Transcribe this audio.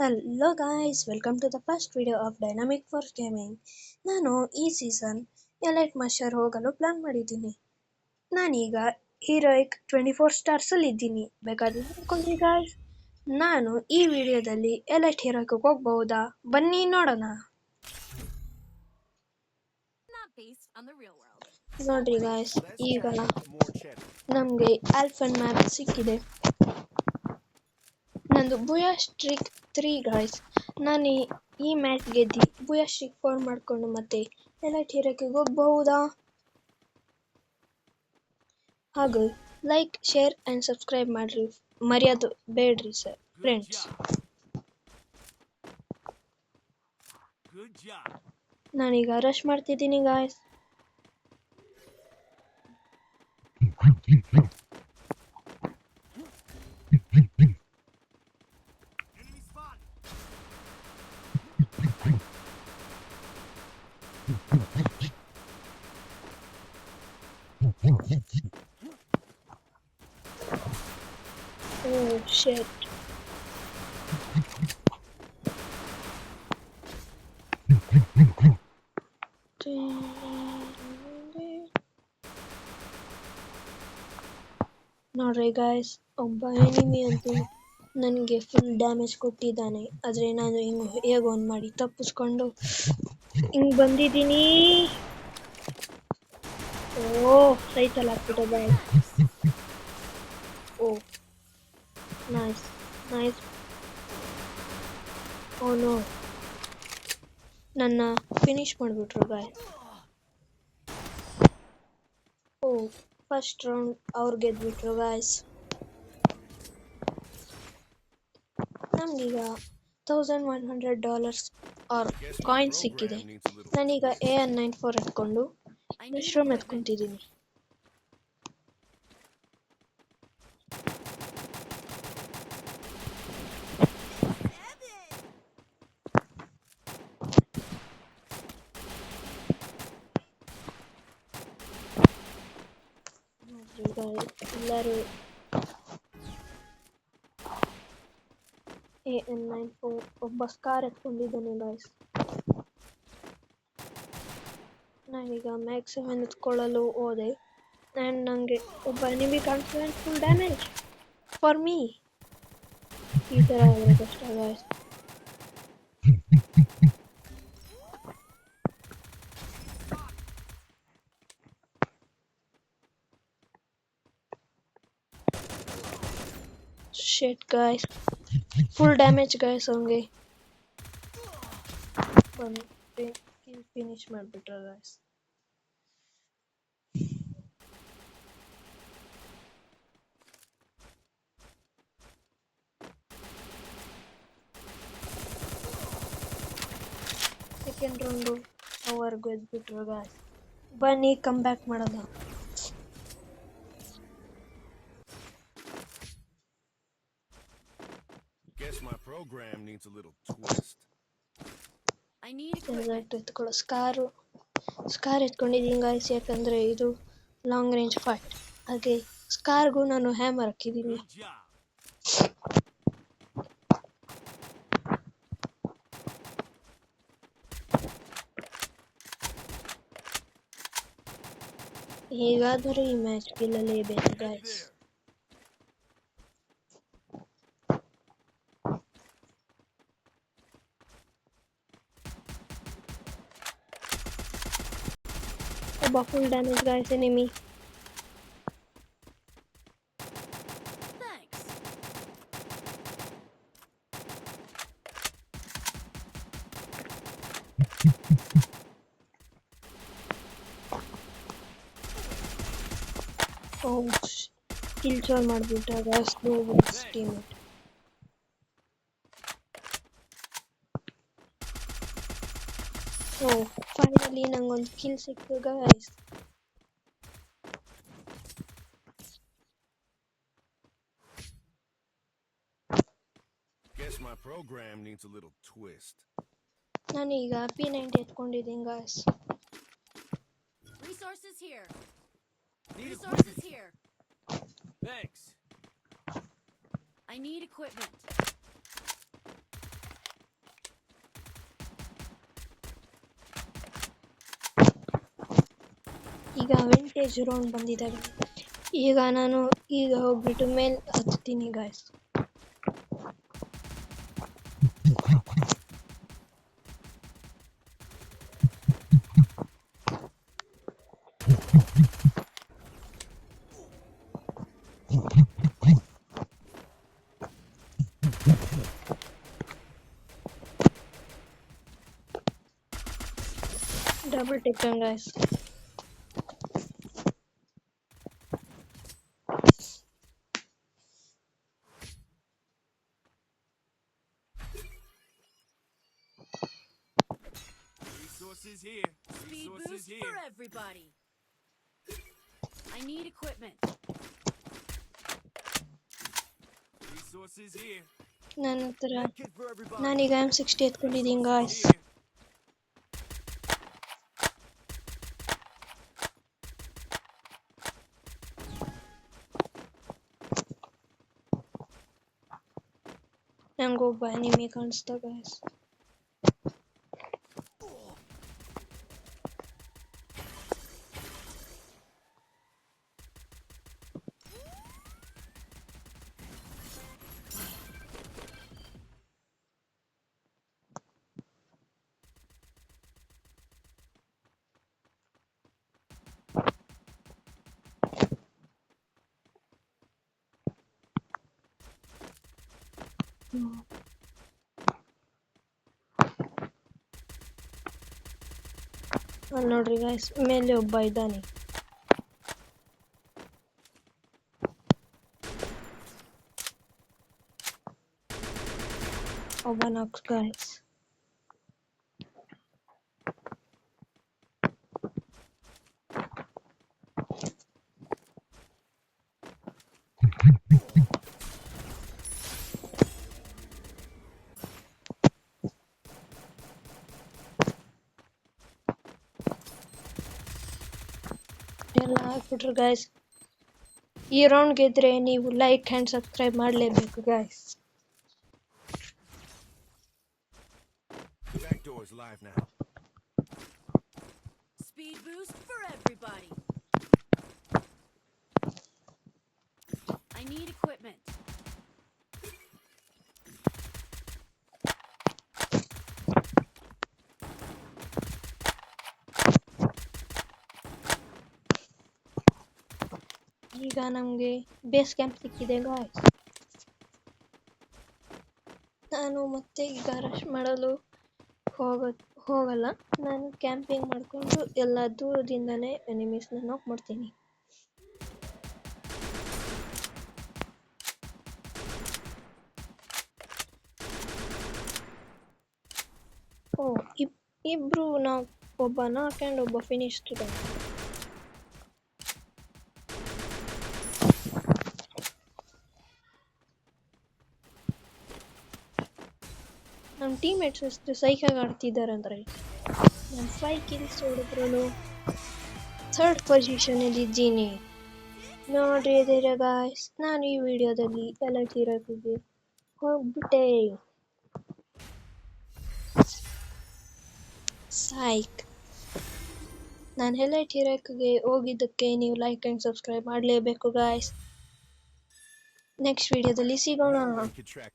Hello guys, welcome to the first video of Dynamic Force Gaming. ನಾನು ಈ season elite master ಹೋಗಲು plan ಮಾಡಿದ್ದೀನಿ. ನಾನೀಗ ಹೀರೋಯಿಕ್ 24 ಸ್ಟಾರ್ಸ್ ಅಲ್ಲಿ ಇದ್ದೀನಿ. ಬೇಕಾದ್ರೆ ನೋಡ್ಕೊಳ್ಳಿ ಗಾಯ್ಸ್. ನಾನು ಈ ವಿಡಿಯೋದಲ್ಲಿ ಎಲೈಟ್ ಹೀರೋಯಿಕ್ ಹೋಗಬಹುದಾ? ಬನ್ನಿ ನೋಡೋಣ. ನೋಡ್ರಿ ಗಾಯ್ಸ್, ಈಗ ನಮಗೆ ಆಲ್ಫನ್ ಮ್ಯಾಪ್ ಸಿಕ್ಕಿದೆ. ನಂದು ಬುಯಾ ಸ್ಟ್ರಿಕ್ 3 ಗಾಯ್ಸ್. ನಾನು ಈ ಮ್ಯಾಚ್ ಗೆದ್ದು ಬುಯಾ ಸ್ಟ್ರಿಕ್ 4 ಮಾಡ್ಕೊಂಡು ಮತ್ತೆ ಎಲೈಟ್ ಹೀರೋಕ್ಕೆ ಹೋಗಬಹುದಾ? ಹಾಗೂ ಲೈಕ್, ಶೇರ್ ಅಂಡ್ ಸಬ್ಸ್ಕ್ರೈಬ್ ಮಾಡ್ರಿ, ಮರ್ಯಾದೆ ಬೇಡ್ರಿ ಸರ್ ಫ್ರೆಂಡ್ಸ್. ನಾನೀಗ ರಶ್ ಮಾಡ್ತಿದ್ದೀನಿ ಗಾಯ್ಸ್. Oh shit. ನೋಡ್ರಿ ಗಾಯ್ಸ್, ಒಬ್ಬ ಎನಿಮಿ ಅಂತೂ ನನಗೆ ಫುಲ್ ಡ್ಯಾಮೇಜ್ ಕೊಟ್ಟಿದ್ದಾನೆ. ಆದರೆ ನಾನು ಹೇಗೋ ಒಂದು ಮಾಡಿ ತಪ್ಪಿಸ್ಕೊಂಡು ಹಿಂಗೆ ಬಂದಿದ್ದೀನಿ. ಸೈತಲ್ಲಿ ಹಾಕ್ಬಿಟ್ಟೆ ಬಾಯ್. Nice nice. ನೋ, ನನ್ನ ಫಿನಿಶ್ ಮಾಡಿಬಿಟ್ರು ಗಾಯ್ಸ್. ಫಸ್ಟ್ ರೌಂಡ್ ಅವ್ರು ಗೆದ್ಬಿಟ್ರು ಗಾಯ್ಸ್. ನಮಗೀಗ $1100 ಆರ್ ಕಾಯಿನ್ ಸಿಕ್ಕಿದೆ. ನಾನೀಗ AN94 ಎತ್ಕೊಂಡು ಮಶ್ರೂಮ್ ಎತ್ಕೊಂತಿದ್ದೀನಿ. ಎಲ್ಲರೂ AN94 ಒಬ್ಬ ಸ್ಕಾರ್ ಎತ್ಕೊಂಡಿದ್ದಾನೆ ಗಾಯ್ಸ್. ನಾನೀಗ ಮ್ಯಾಕ್ಸ್ 7 ಎತ್ಕೊಳ್ಳಲು ಹೋದೆ ಆ್ಯಂಡ್ ನನಗೆ ಒಬ್ಬ ಎನಿಮಿ ಕಾಣಿಸ್ತಾನೆ. Full damage for me. ಈ ಥರ ಆದರೆ ಕಷ್ಟ ಗಾಯ್ಸ್. ಶೇಟ್ ಗಾಯ್ಸ್, ಫುಲ್ ಡ್ಯಾಮೇಜ್ ಗಾಯ್ಸ್. ಅವನಿಗೆ ಫಿನಿಶ್ ಮಾಡಿಬಿಟ್ರ ಗಾಯ್ಸ್. ಸೆಕೆಂಡ್ ರೌಂಡು ಅವರ್ಗೂ ಎದ್ಬಿಟ್ರು ಗಾಯ್ಸ್. ಬನ್ನಿ ಕಮ್ ಬ್ಯಾಕ್ ಮಾಡೋಣ. Guess my program needs a little twist. ಎತ್ಕೊಳ್ಳೋ ಸ್ಕಾರ್ ಎತ್ಕೊಂಡಿದ್ದೀನಿ ಗಾಯ್ಸ್. ಯಾಕಂದರೆ ಇದು ಲಾಂಗ್ ರೇಂಜ್ ಫೈಟ್. ಹಾಗೆ ಸ್ಕಾರ್ಗೂ ನಾನು ಹ್ಯಾಮರ್ ಹಾಕಿದ್ದೀನಿ. ಹೇಗಾದರೂ ಈ ಮ್ಯಾಚ್ ಗೆಲ್ಲಲೇಬೇಕು ಗಾಯ್ಸ್. ಒಬ್ಬ full damage guys enemy. Kill ಚೋರ್ ಮಾಡಿಬಿಟ್ಟ ಗಾಯ್ಸ್ ಟೀಮೇಟ್. ಫೈನಲಿ ನಂಗೊಂದು ಕಿಲ್ ಸಿಕ್ತು guys. Guess my program needs a little twist. ನಾನೀಗ P90 ಎತ್ಕೊಂಡಿದ್ದೀನಿ guys. Resources here. Resources here. Thanks. I need equipment. ಈಗ ವಿಂಟೇಜ್ ರೌಂಡ್ ಬಂದಿದೆ ಈಗ ನಾನು ಹೋಗ್ಬಿಟ್ಟು ಮೇಲೆ ಹತ್ತೀನಿ ಗಾಯ್ಸ್. ಡಬಲ್ ಟೆಕ್ಕನ್ guys. Resources here. Speed Resources boost here. for everybody. I need equipment. Resources here. ನನ್ನ ಹತ್ರ Kit for everybody. ನಾನೀಗ M60 ಎತ್ಕೊಂಡಿದ್ದೀನಿ ಗಾಯ್ಸ್. Here. ನಂಗೊಬ್ಬ ಎನಿಮಿ ಕಾಣಿಸ್ತಾ ಗಾಯ್ಸ್. ಅಲ್ಲಿ ನೋಡ್ರಿ ಗಾಯ್ಸ್, ಮೇಲೆ ಒಬ್ಬ ಇದ್ದಾನೆ. ಒಬ್ಬ ನಾಕ್ ಗಾಯ್ಸ್. ಎಲ್ಲ ಹಾಕ್ಬಿಟ್ರು ಗಾಯ್ಸ್. ಈ ರೌಂಡ್ ಗೆದ್ರೆ ನೀವು ಲೈಕ್ ಆ್ಯಂಡ್ ಸಬ್ಸ್ಕ್ರೈಬ್ ಮಾಡಲೇಬೇಕು guys. The back door is live now. Speed boost for everybody. I need equipment. ಈಗ ನಮಗೆ ಬೇಸ್ ಕ್ಯಾಂಪ್ ಸಿಕ್ಕಿದೆ ಗಾಯ್ಸ್. ನಾನು ಮತ್ತೆ ಈಗ ರಶ್ ಮಾಡಲು ಹೋಗಲ್ಲ. ನಾನು ಕ್ಯಾಂಪಿಂಗ್ ಮಾಡಿಕೊಂಡು ಎಲ್ಲ ದೂರದಿಂದನೇ ಎನಿಮೀಸ್ನ ನಾಕ್ ಮಾಡ್ತೀನಿ. ಓ, ಇಬ್ರು ಒಬ್ಬ ನಾಕ್ ಆ್ಯಂಡ್ ಒಬ್ಬ ಫಿನಿಶ್ಡ್ ಇದ್ದಾನೆ. ನಮ್ಮ ಟೀಮ್ಮೇಟ್ಸ್ ಎಷ್ಟು ಸೈಕಾಗಿ ಆಡ್ತಿದ್ದಾರೆ ಅಂದರೆ, ನಾನು 5 ಕಿಲ್ಸ್ ಹೊಡೆದ್ರು 3rd ಪೊಸಿಷನಲ್ಲಿ ಇದ್ದೀನಿ. ನೋಡ್ರಿ ಇದೀರ ಗಾಯ್ಸ್, ನಾನು ಈ ವಿಡಿಯೋದಲ್ಲಿ ಎಲೈಟ್ ಹೀರೋಕ್ಕಿಗೆ ಹೋಗ್ಬಿಟ್ಟೆ. ಸೈಕ್. ನಾನು ಎಲೈಟ್ ಹೀರೋಕ್ಕಿಗೆ ಹೋಗಿದ್ದಕ್ಕೆ ನೀವು ಲೈಕ್ ಆ್ಯಂಡ್ ಸಬ್ಸ್ಕ್ರೈಬ್ ಮಾಡಲೇಬೇಕು ಗಾಯ್ಸ್. ನೆಕ್ಸ್ಟ್ ವಿಡಿಯೋದಲ್ಲಿ ಸಿಗೋಣ. You can track